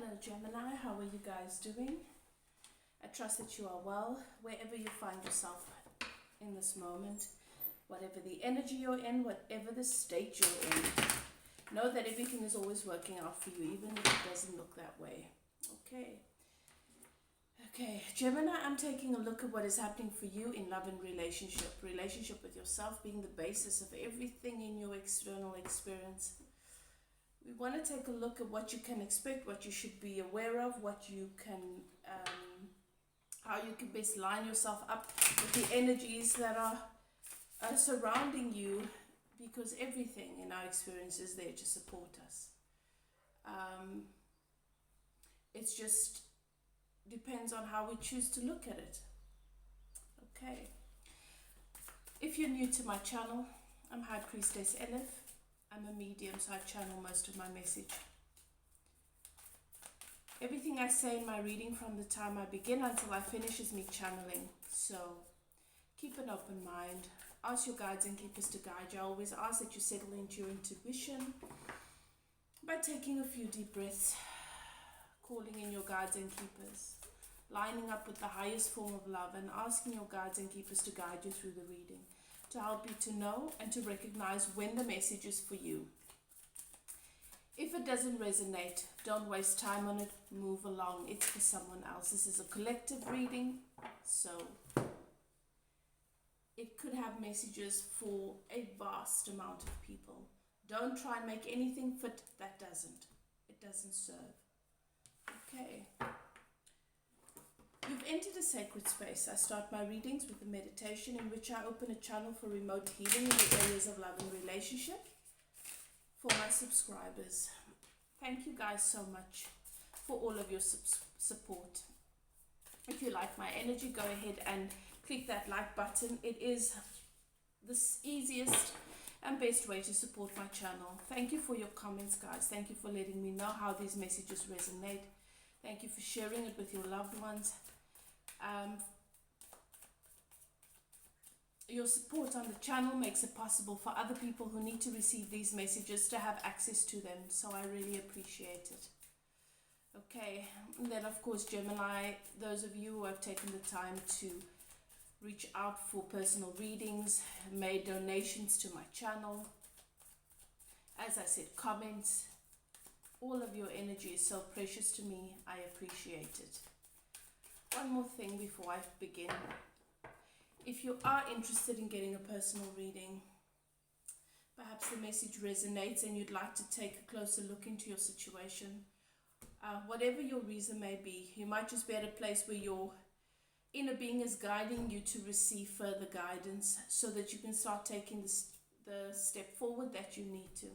Hello Gemini, how are you guys doing? I trust that you are well, wherever you find yourself in this moment, whatever the energy you're in, whatever the state you're in. Know that everything is always working out for you, even if it doesn't look that way. Okay, Gemini, I'm taking a look at what is happening for you in love and relationship. Relationship with yourself being the basis of everything in your external experience. We want to take a look at what you can expect, what you should be aware of, what you can, how you can best line yourself up with the energies that are surrounding you, because everything in our experience is there to support us. It just depends on how we choose to look at it. Okay. If you're new to my channel, I'm High Priestess Elif. I'm a medium, so I channel most of my message. Everything I say in my reading from the time I begin until I finish is me channeling. So keep an open mind. Ask your guides and keepers to guide you. I always ask that you settle into your intuition by taking a few deep breaths, calling in your guides and keepers, lining up with the highest form of love, and asking your guides and keepers to guide you through the reading, to help you to know and to recognize when the message is for you. If it doesn't resonate, don't waste time on it, move along. It's for someone else. This is a collective reading, so it could have messages for a vast amount of people. Don't try and make anything fit that doesn't. It doesn't serve. Okay. You've entered a sacred space. I start my readings with a meditation in which I open a channel for remote healing in the areas of love and relationship for my subscribers. Thank you guys so much for all of your support. If you like my energy, go ahead and click that like button. It is the easiest and best way to support my channel. Thank you for your comments, guys. Thank you for letting me know how these messages resonate. Thank you for sharing it with your loved ones. Your support on the channel makes it possible for other people who need to receive these messages to have access to them, so I really appreciate it. Okay, and then of course Gemini, those of you who have taken the time to reach out for personal readings, made donations to my channel, as I said, comments, all of your energy is so precious to me. I appreciate it. One more thing before I begin. If you are interested in getting a personal reading, perhaps the message resonates and you'd like to take a closer look into your situation, whatever your reason may be, you might just be at a place where your inner being is guiding you to receive further guidance so that you can start taking the step forward that you need to.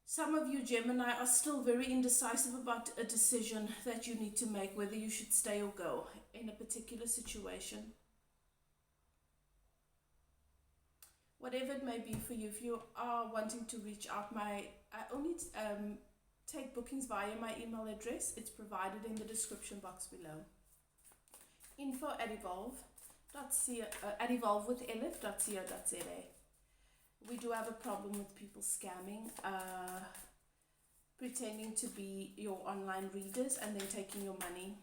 Some of you Gemini are still very indecisive about a decision that you need to make, whether you should stay or go in a particular situation. Whatever it may be for you, if you are wanting to reach out, I only take bookings via my email address. It's provided in the description box below. info@evolve.co.za. We do have a problem with people scamming, pretending to be your online readers and then taking your money.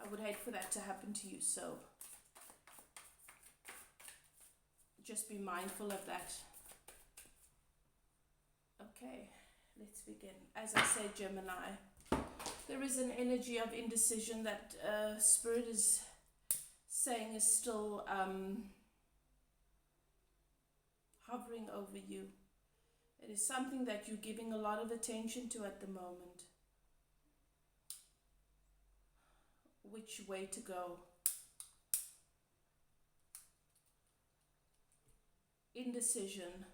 I would hate for that to happen to you, so just be mindful of that. Okay, let's begin. As I say, Gemini, there is an energy of indecision that Spirit is saying is still hovering over you. It is something that you're giving a lot of attention to at the moment. Which way to go? Indecision.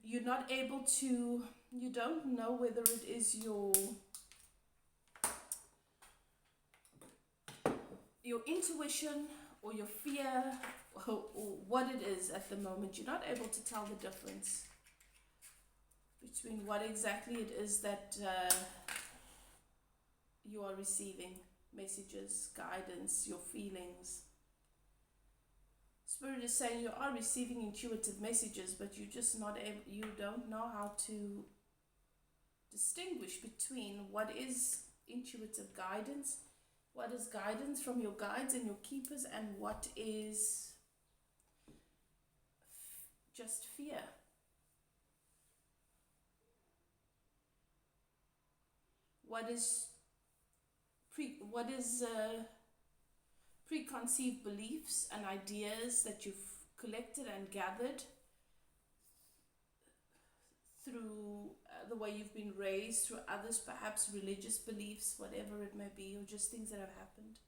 You're not able to, you don't know whether it is your intuition or your fear, or what it is at the moment. You're not able to tell the difference between what exactly it is that you are receiving, messages, guidance, your feelings. Spirit is saying you are receiving intuitive messages, but you're just not able, you don't know how to distinguish between what is intuitive guidance, what is guidance from your guides and your keepers, and what is just fear. What is preconceived beliefs and ideas that you've collected and gathered through the way you've been raised, through others, perhaps religious beliefs, whatever it may be, or just things that have happened.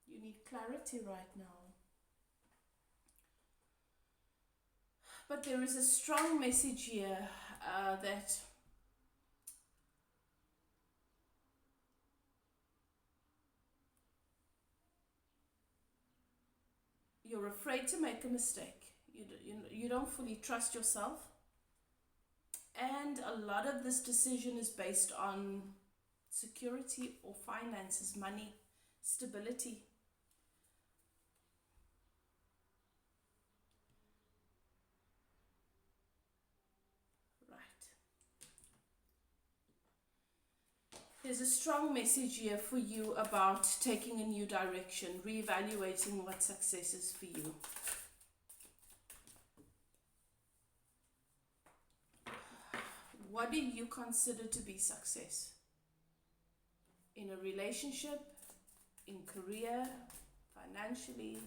You need clarity right now. But there is a strong message here that you're afraid to make a mistake. You don't fully trust yourself. And a lot of this decision is based on security or finances, money, stability. There's a strong message here for you about taking a new direction, reevaluating what success is for you. What do you consider to be success? In a relationship, in career, financially,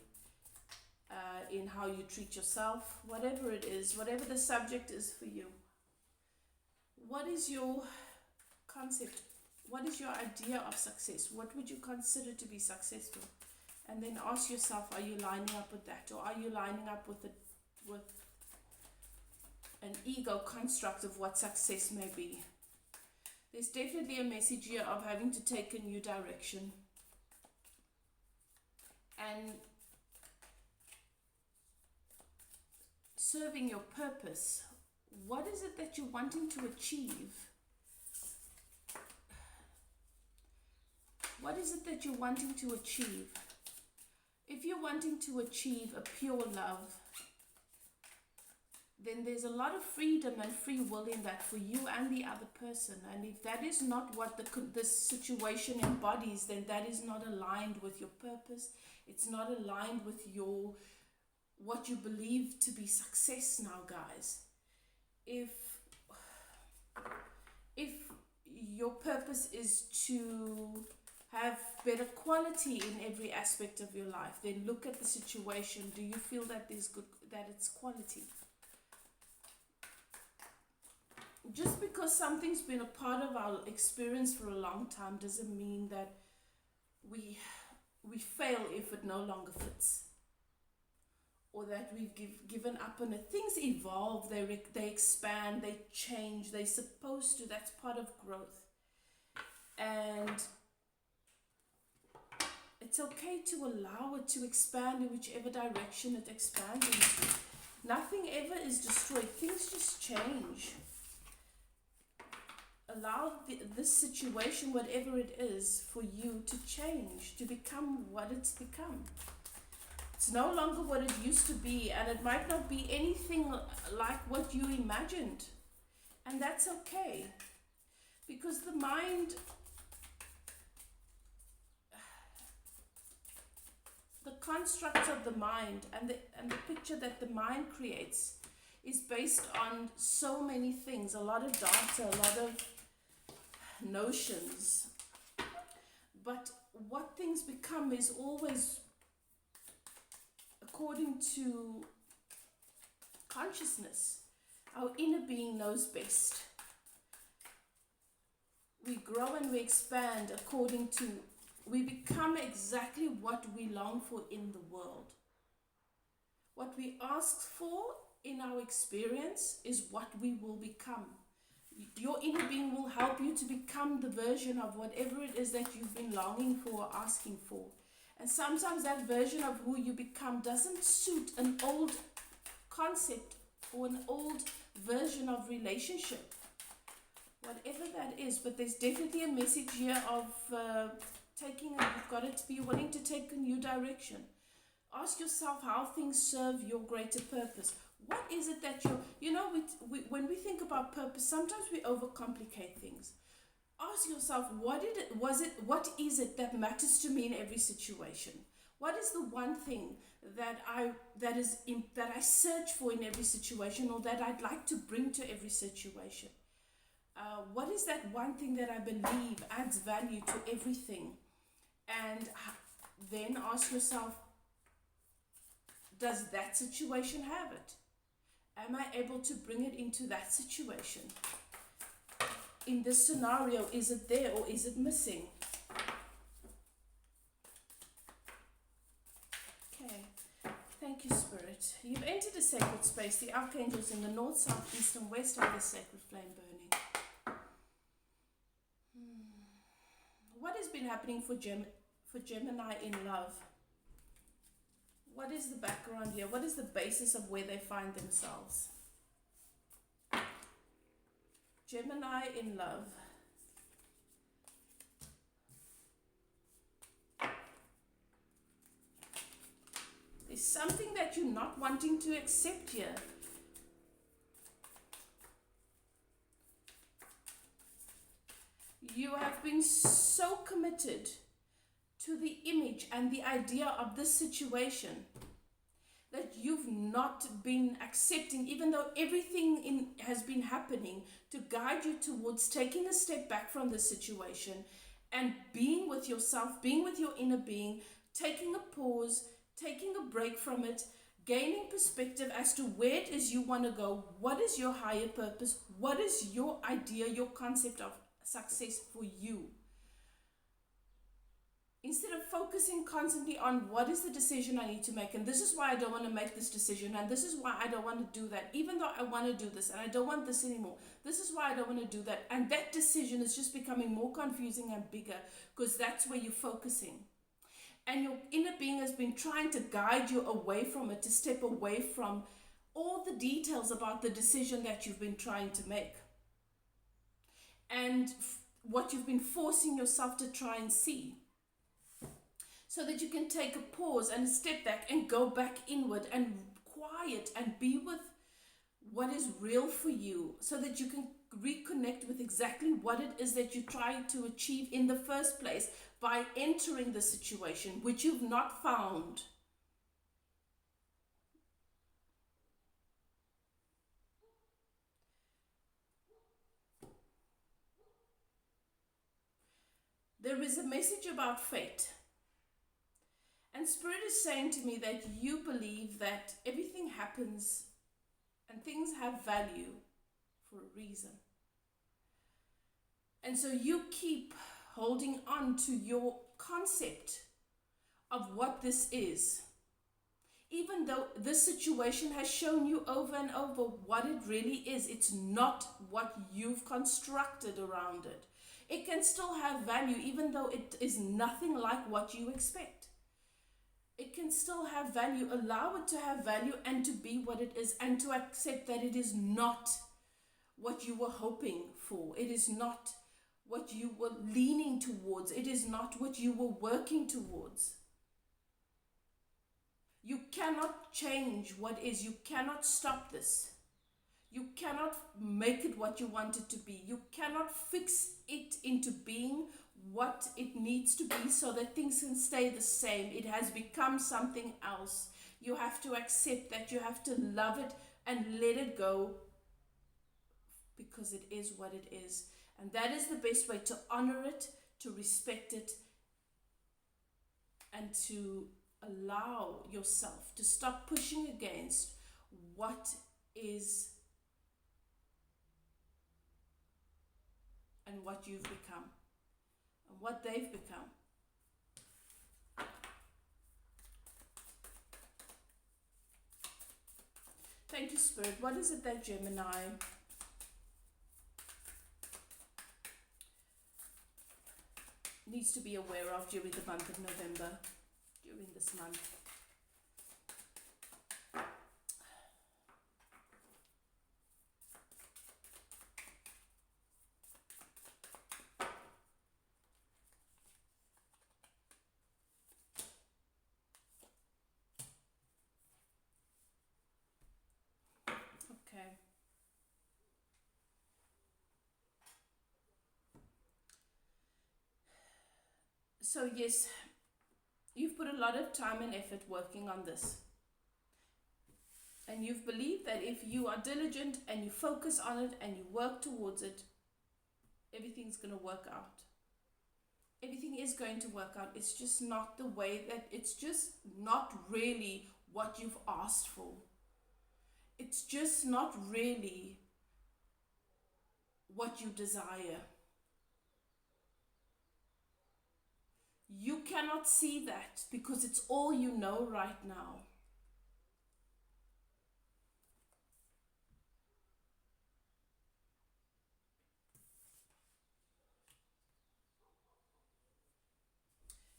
in how you treat yourself, whatever it is, whatever the subject is for you. What is your concept? What is your idea of success? What would you consider to be successful? And then ask yourself, are you lining up with that? Or are you lining up with an ego construct of what success may be? There's definitely a message here of having to take a new direction. And serving your purpose. What is it that you're wanting to achieve? What is it that you're wanting to achieve? If you're wanting to achieve a pure love, then there's a lot of freedom and free will in that for you and the other person. And if that is not what this situation embodies, then that is not aligned with your purpose. It's not aligned with what you believe to be success now, guys. If your purpose is to have better quality in every aspect of your life, then look at the situation. Do you feel that it's quality? Just because something's been a part of our experience for a long time doesn't mean that we fail if it no longer fits, or that we've given up on it. Things evolve, they expand, they change. They're supposed to. That's part of growth. And it's okay to allow it to expand in whichever direction it expands into. Nothing ever is destroyed. Things just change. Allow this situation, whatever it is, for you to change, to become what it's become. It's no longer what it used to be, and it might not be anything like what you imagined. And that's okay. Because the mind, the construct of the mind and the picture that the mind creates is based on so many things, a lot of data, a lot of notions. But what things become is always according to consciousness. Our inner being knows best. We grow and we expand according to, we become exactly what we long for in the world. What we ask for in our experience is what we will become. Your inner being will help you to become the version of whatever it is that you've been longing for or asking for. And sometimes that version of who you become doesn't suit an old concept or an old version of relationship, whatever that is. But there's definitely a message here of you've got to be willing to take a new direction. Ask yourself how things serve your greater purpose. What is it that when we think about purpose, sometimes we overcomplicate things. Ask yourself, what is it that matters to me in every situation? What is the one thing that I search for in every situation, or that I'd like to bring to every situation? What is that one thing that I believe adds value to everything? And then ask yourself, does that situation have it? Am I able to bring it into that situation? In this scenario, is it there or is it missing? Okay, thank you, Spirit. You've entered a sacred space. The archangels in the north, south, east, and west have the sacred flame burning. What has been happening for Gemini in love? What is the background here? What is the basis of where they find themselves? Gemini in love. There's something that you're not wanting to accept here. You have been so committed to the image and the idea of this situation that you've not been accepting, even though everything has been happening to guide you towards taking a step back from the situation and being with yourself, being with your inner being, taking a pause, taking a break from it, gaining perspective as to where it is you want to go. What is your higher purpose? What is your idea, your concept of success for you? Instead of focusing constantly on what is the decision I need to make, and this is why I don't want to make this decision, and this is why I don't want to do that, even though I want to do this and I don't want this anymore. This is why I don't want to do that. And that decision is just becoming more confusing and bigger, because that's where you're focusing. And your inner being has been trying to guide you away from it, to step away from all the details about the decision that you've been trying to make. And what you've been forcing yourself to try and see. So that you can take a pause and step back and go back inward and quiet and be with what is real for you, so that you can reconnect with exactly what it is that you're trying to achieve in the first place by entering the situation, which you've not found. There is a message about fate. And Spirit is saying to me that you believe that everything happens and things have value for a reason. And so you keep holding on to your concept of what this is. Even though this situation has shown you over and over what it really is, it's not what you've constructed around it. It can still have value, even though it is nothing like what you expect. It can still have value. Allow it to have value and to be what it is, and to accept that it is not what you were hoping for. It is not what you were leaning towards. It is not what you were working towards. You cannot change what is. You cannot stop this. You cannot make it what you want it to be. You cannot fix it into being what it needs to be so that things can stay the same. It has become something else. You have to accept that. You have to love it and let it go, because it is what it is. And that is the best way to honor it, to respect it, and to allow yourself to stop pushing against what is and what you've become and what they've become. Thank you, Spirit. What is it that Gemini needs to be aware of during the month of November, during this month? So yes, you've put a lot of time and effort working on this. And you've believed that if you are diligent and you focus on it and you work towards it, everything's going to work out. Everything is going to work out. It's just not the way that, it's just not really what you've asked for. It's just not really what you desire. You cannot see that because it's all you know right now.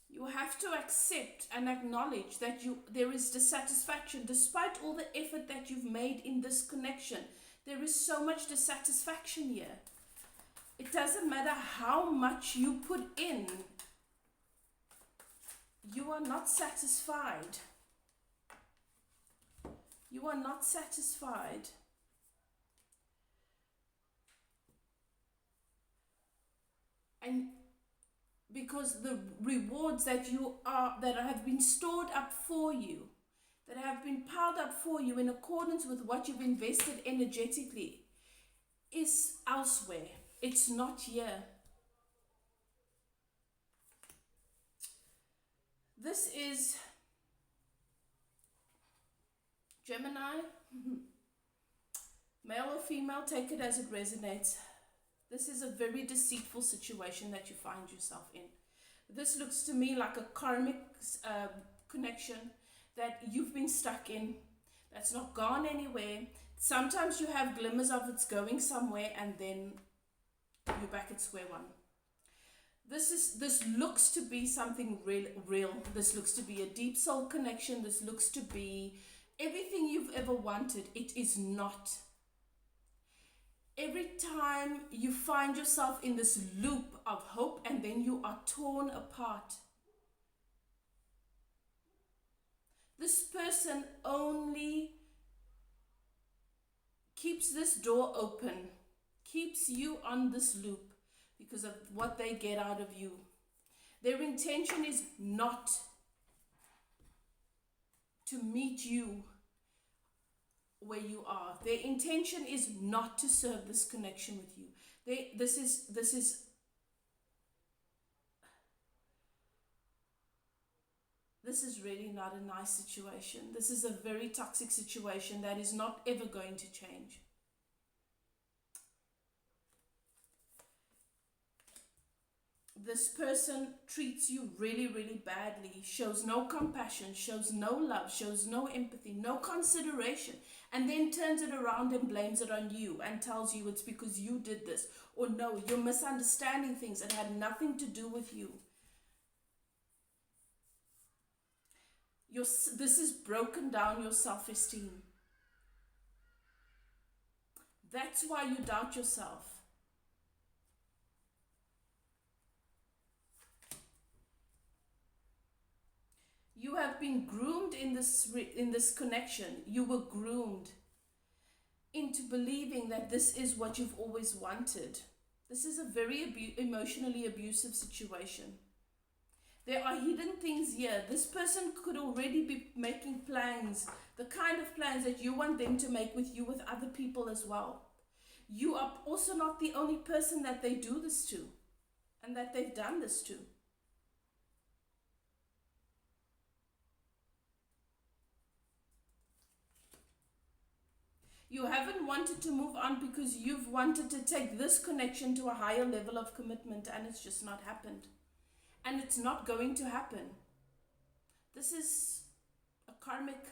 You have to accept and acknowledge that there is dissatisfaction. Despite all the effort that you've made in this connection, there is so much dissatisfaction here. It doesn't matter how much you put in, you are not satisfied. You are not satisfied. And because the rewards that have been stored up for you, that have been piled up for you in accordance with what you've invested energetically, is elsewhere. It's not here. This is Gemini, male or female, take it as it resonates. This is a very deceitful situation that you find yourself in. This looks to me like a karmic connection that you've been stuck in, that's not gone anywhere. Sometimes you have glimmers of it's going somewhere, and then you're back at square one. This looks to be something real. This looks to be a deep soul connection. This looks to be everything you've ever wanted. It is not. Every time you find yourself in this loop of hope, and then you are torn apart. This person only keeps this door open, keeps you on this loop because of what they get out of you. Their intention is not to meet you where you are. Their intention is not to serve this connection with you. This is really not a nice situation. This is a very toxic situation that is not ever going to change. This person treats you really, really badly, shows no compassion, shows no love, shows no empathy, no consideration, and then turns it around and blames it on you and tells you it's because you did this, or no, you're misunderstanding things. It had nothing to do with you. This has broken down your self-esteem. That's why you doubt yourself. You have been groomed in this connection. You were groomed into believing that this is what you've always wanted. This is a very emotionally abusive situation. There are hidden things here. This person could already be making plans, the kind of plans that you want them to make with you, with other people as well. You are also not the only person that they do this to and that they've done this to. You haven't wanted to move on because you've wanted to take this connection to a higher level of commitment, and it's just not happened. And it's not going to happen. This is a karmic.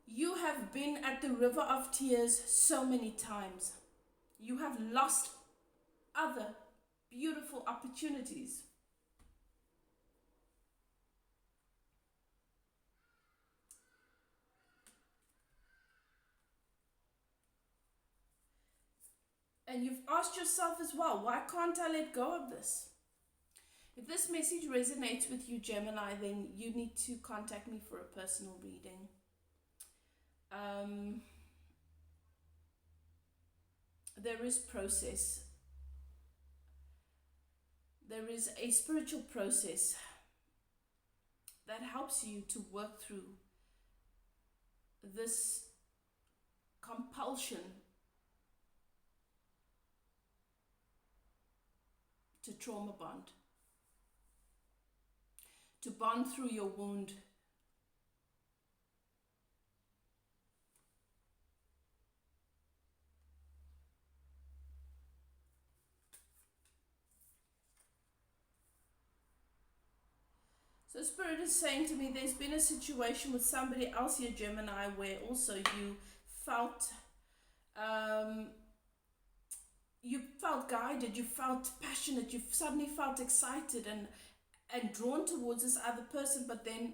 You have been at the river of tears so many times. You have lost other beautiful opportunities. And you've asked yourself as well, why can't I let go of this? If this message resonates with you, Gemini, then you need to contact me for a personal reading. there is process. There is a spiritual process that helps you to work through this compulsion to trauma bond, to bond through your wound. So Spirit is saying to me, there's been a situation with somebody else here, Gemini, where also you felt guided, you felt passionate, you suddenly felt excited and drawn towards this other person, but then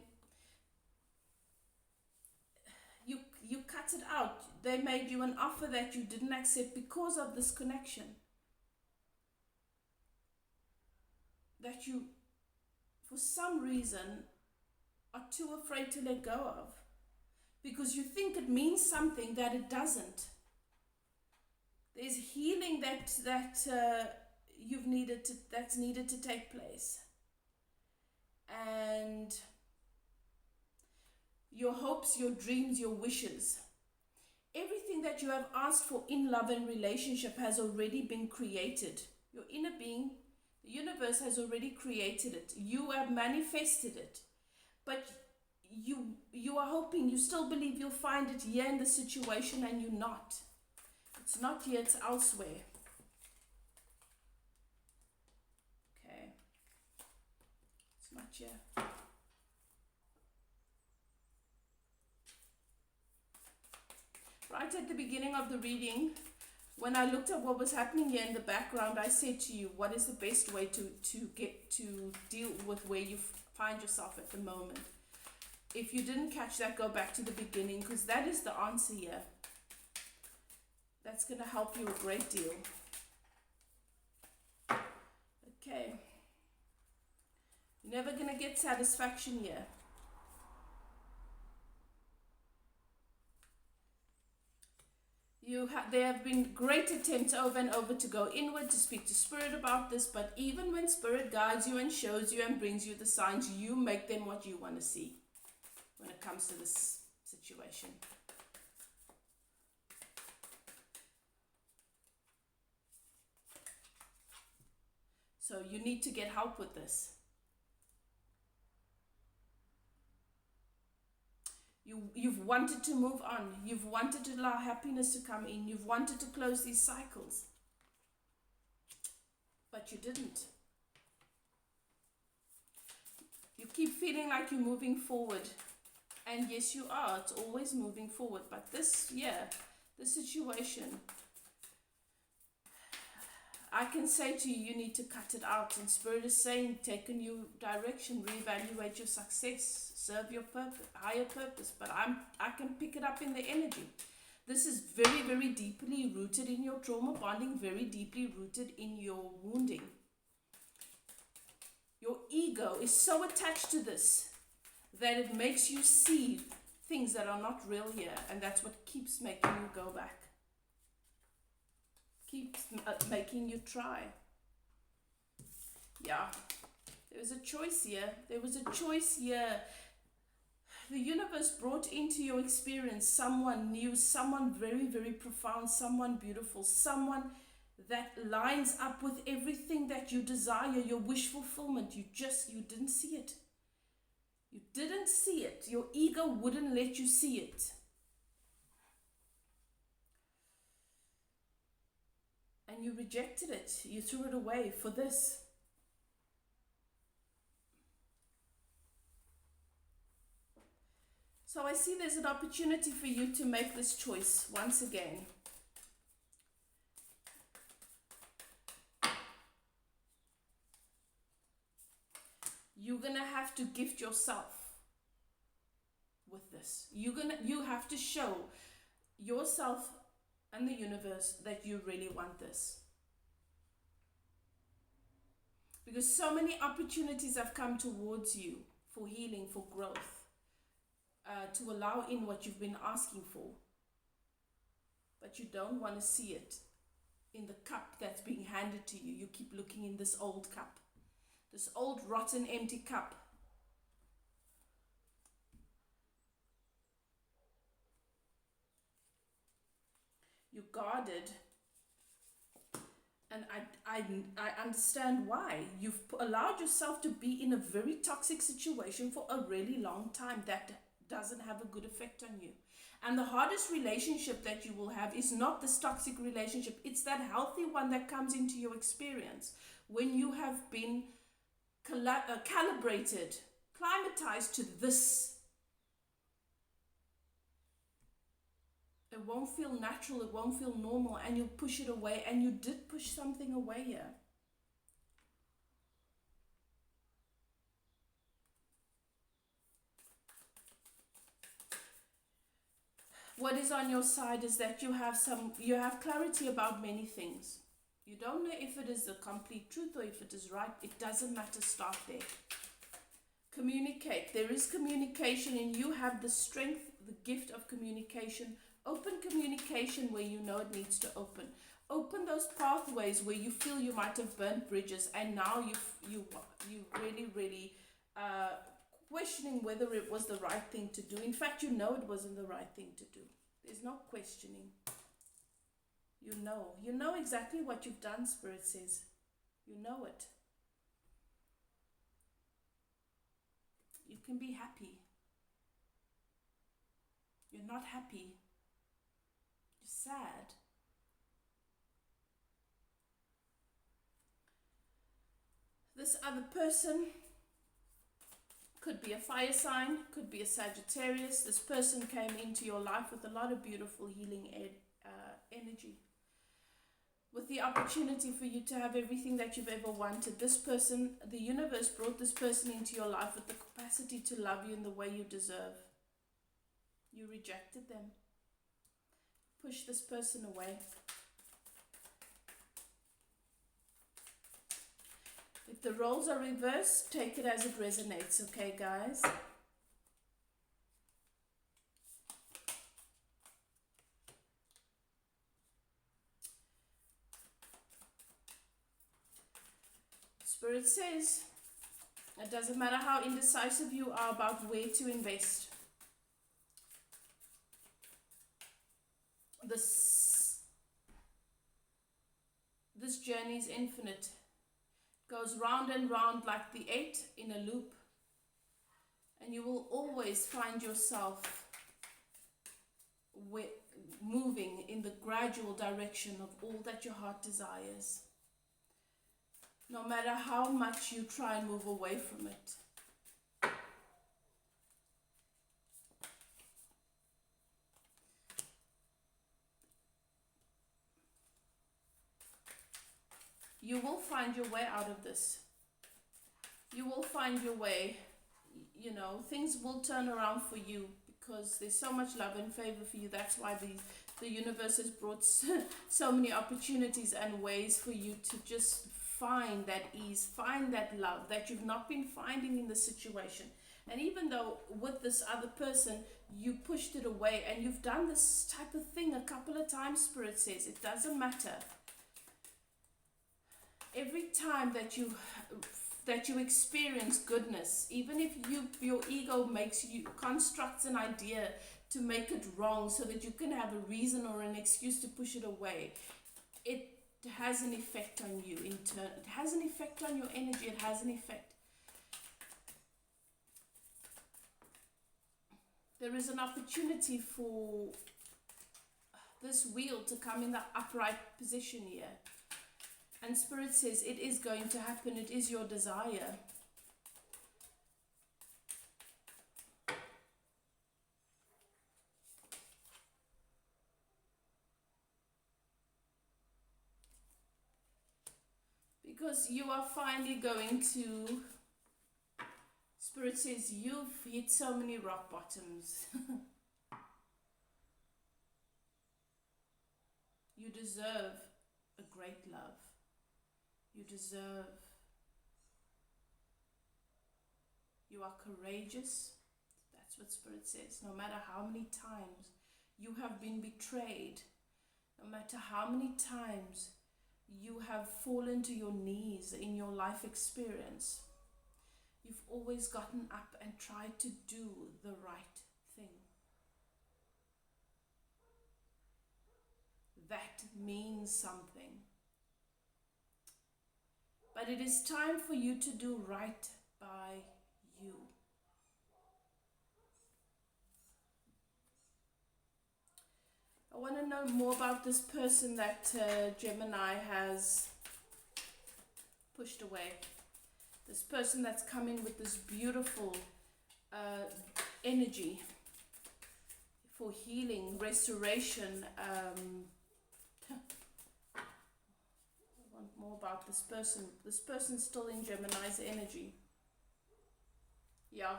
you cut it out. They made you an offer that you didn't accept because of this connection that you, for some reason, are too afraid to let go of, because you think it means something that it doesn't. There's healing that's needed to take place, and your hopes, your dreams, your wishes, everything that you have asked for in love and relationship has already been created. Your inner being, the universe, has already created it. You have manifested it, but you are hoping, you still believe you'll find it here in the situation, and you're not. It's not here, it's elsewhere. Okay. It's not here. Right at the beginning of the reading, when I looked at what was happening here in the background, I said to you, what is the best way to deal with where you find yourself at the moment? If you didn't catch that, go back to the beginning, because that is the answer here. That's going to help you a great deal. Okay. You're never going to get satisfaction here. There have been great attempts over and over to go inward, to speak to Spirit about this, but even when Spirit guides you and shows you and brings you the signs, you make them what you want to see when it comes to this situation. So you need to get help with this. You've wanted to move on. You've wanted to allow happiness to come in. You've wanted to close these cycles. But you didn't. You keep feeling like you're moving forward. And yes, you are. It's always moving forward. But this situation, I can say to you, you need to cut it out. And Spirit is saying, take a new direction, reevaluate your success, serve your purpose, higher purpose. But I can pick it up in the energy. This is very, very deeply rooted in your trauma bonding, very deeply rooted in your wounding. Your ego is so attached to this that it makes you see things that are not real here. And that's what keeps making you go back. Keeps making you try. Yeah, there was a choice here. There was a choice here. The universe brought into your experience someone new, someone very, very profound, someone beautiful, someone that lines up with everything that you desire, your wish fulfillment. You didn't see it. You didn't see it. Your ego wouldn't let you see it. And you rejected it. You threw it away for this. So I see there's an opportunity for you to make this choice once again. You're going to have to gift yourself with this. You have to show yourself and the universe that you really want this. Because so many opportunities have come towards you for healing, for growth, to allow in what you've been asking for. But you don't want to see it. in the cup that's being handed to you. You keep looking in this old cup, this old rotten empty cup. You guarded, and I understand why. You've allowed yourself to be in a very toxic situation for a really long time that doesn't have a good effect on you. And the hardest relationship that you will have is not this toxic relationship. It's that healthy one that comes into your experience when you have been calibrated, climatized to this. It won't feel natural, it won't feel normal, and you'll push it away. And you did push something away here. What is on your side is that you have clarity about many things. You don't know if it is the complete truth or if it is right. It doesn't matter. Start there. Communicate. There is communication, and you have the strength, the gift of communication. Open communication where you know it needs to open. Open those pathways where you feel you might have burnt bridges, and now you really questioning whether it was the right thing to do. In fact, you know it wasn't the right thing to do. There's no questioning. You know exactly what you've done, Spirit says. You know it. You can be happy. You're not happy. You're sad. This other person could be a fire sign, could be a Sagittarius. This person came into your life with a lot of beautiful healing energy, with the opportunity for you to have everything that you've ever wanted. This person, the universe brought this person into your life with the capacity to love you in the way you deserve. You rejected them. Push this person away. If the roles are reversed, take it as it resonates, okay, guys? Spirit says, it doesn't matter how indecisive you are about where to invest. This journey is infinite. Goes round and round like the 8 in a loop. And you will always find yourself moving in the gradual direction of all that your heart desires. No matter how much you try and move away from it. You will find your way out of this. You will find your way. You know, things will turn around for you because there's so much love and favor for you. That's why the universe has brought so many opportunities and ways for you to just find that ease, find that love that you've not been finding in the situation. And even though with this other person, you pushed it away, and you've done this type of thing a couple of times, Spirit says, it doesn't matter. Every time that you experience goodness, even if your ego makes you constructs an idea to make it wrong so that you can have a reason or an excuse to push it away, it has an effect on you in turn. It has an effect on your energy. It has an effect. There is an opportunity for this wheel to come in the upright position here. And Spirit says it is going to happen. It is your desire. Because you are finally going to, Spirit says, you've hit so many rock bottoms. You deserve a great love. You are courageous. That's what Spirit says. No matter how many times you have been betrayed, no matter how many times you have fallen to your knees in your life experience. You've always gotten up and tried to do the right thing. That means something. But it is time for you to do right by you. I want to know more about this person that Gemini has pushed away. This person that's coming with this beautiful energy for healing, restoration. I want more about this person. This person's still in Gemini's energy. Yeah.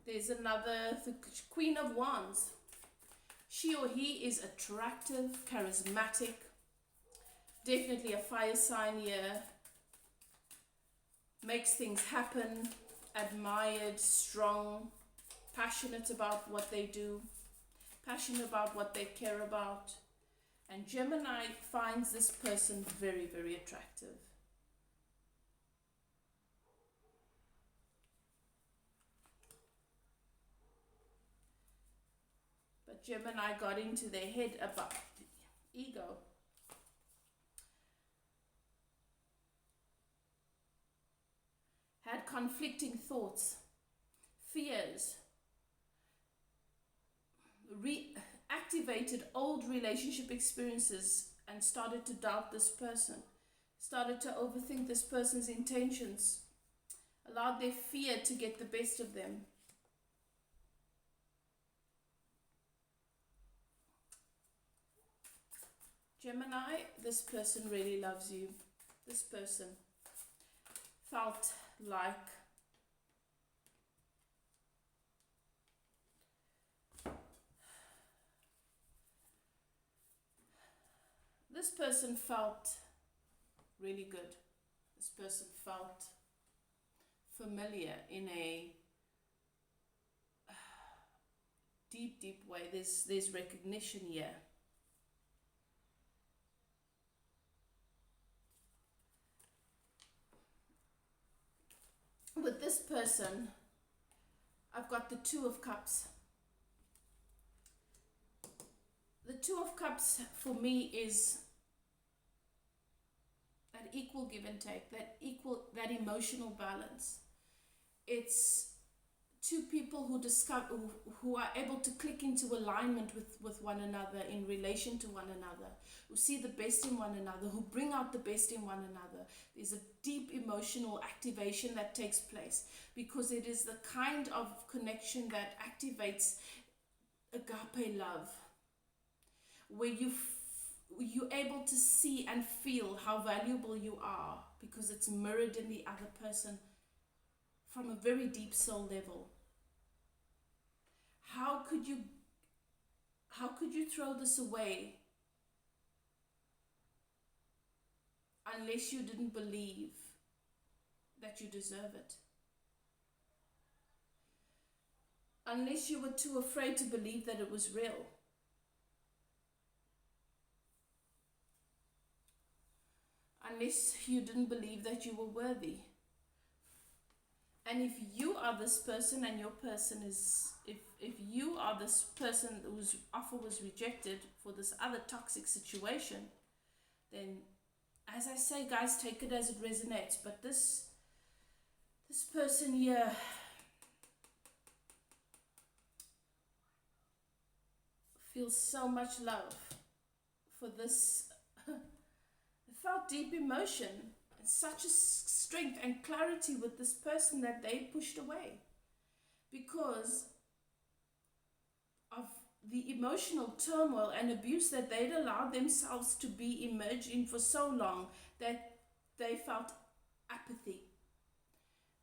There's another, the Queen of Wands. She or he is attractive, charismatic, definitely a fire sign here. Makes things happen, admired, strong, passionate about what they do, passionate about what they care about. And Gemini finds this person very, very attractive. But Gemini got into their head about ego. Had conflicting thoughts, fears, reactivated old relationship experiences and started to doubt this person, started to overthink this person's intentions, allowed their fear to get the best of them. Gemini, this person really loves you. This person felt like this person felt really good. This person felt familiar in a deep, deep way. There's recognition here. With this person, I've got the Two of Cups. The Two of Cups for me is an equal give and take, that emotional balance. It's two people who are able to click into alignment with one another, in relation to one another, who see the best in one another, who bring out the best in one another. There's a deep emotional activation that takes place because it is the kind of connection that activates agape love, where you're able to see and feel how valuable you are because it's mirrored in the other person from a very deep soul level. How could you throw this away unless you didn't believe that you deserve it? Unless you were too afraid to believe that it was real. Unless you didn't believe that you were worthy. And if you are this person and your person is, if you are this person whose offer was rejected for this other toxic situation, then, as I say, guys, take it as it resonates. But this person here feels so much love for this. Felt deep emotion and such a strength and clarity with this person that they pushed away because of the emotional turmoil and abuse that they'd allowed themselves to be immersed in for so long that they felt apathy.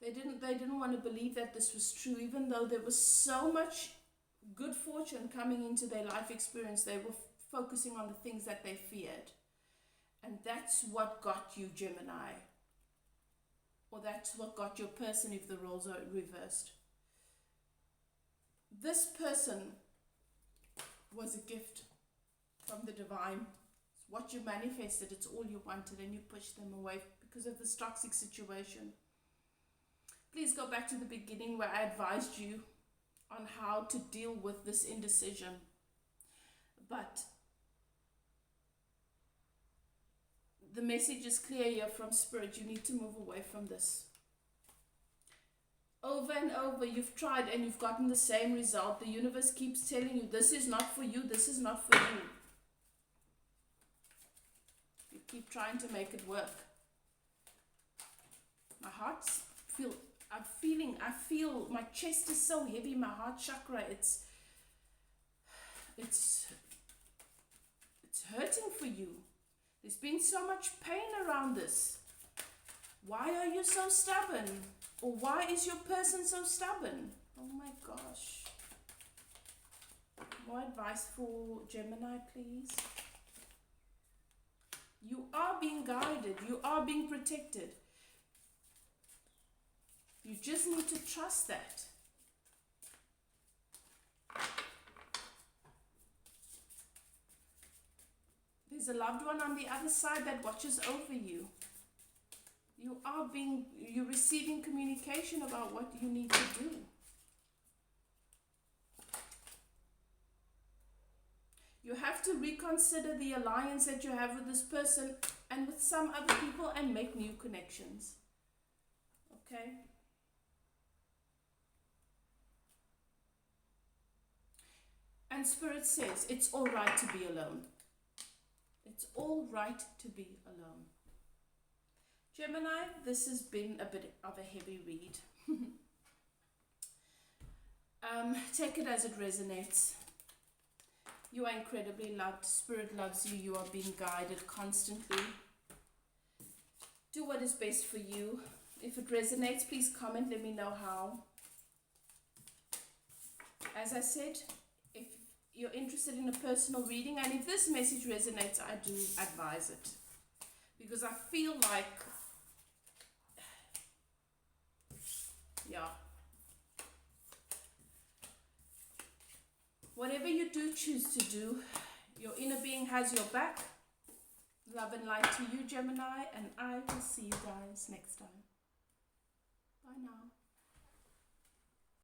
They didn't want to believe that this was true, even though there was so much good fortune coming into their life experience. They were focusing on the things that they feared. And that's what got you, Gemini. Or that's what got your person if the roles are reversed. This person was a gift from the divine. It's what you manifested, it's all you wanted, and you pushed them away because of this toxic situation. Please go back to the beginning where I advised you on how to deal with this indecision. But the message is clear here from Spirit. You need to move away from this. Over and over, you've tried and you've gotten the same result. The universe keeps telling you, this is not for you, this is not for you. You keep trying to make it work. My heart's I feel my chest is so heavy, my heart chakra, it's hurting for you. There's been so much pain around this. Why are you so stubborn? Or why is your person so stubborn? Oh my gosh. More advice for Gemini, please. You are being guided. You are being protected. You just need to trust that. There's a loved one on the other side that watches over you. You're receiving communication about what you need to do. You have to reconsider the alliance that you have with this person and with some other people and make new connections. Okay? And Spirit says it's all right to be alone. It's all right to be alone. Gemini, this has been a bit of a heavy read. Take it as it resonates. You are incredibly loved. Spirit loves you. You are being guided constantly. Do what is best for you. If it resonates, please comment. Let me know how. As I said, if you're interested in a personal reading, and if this message resonates, I do advise it. Because I feel like, yeah, whatever you do choose to do, your inner being has your back. Love and light to you, Gemini, and I will see you guys next time. Bye now.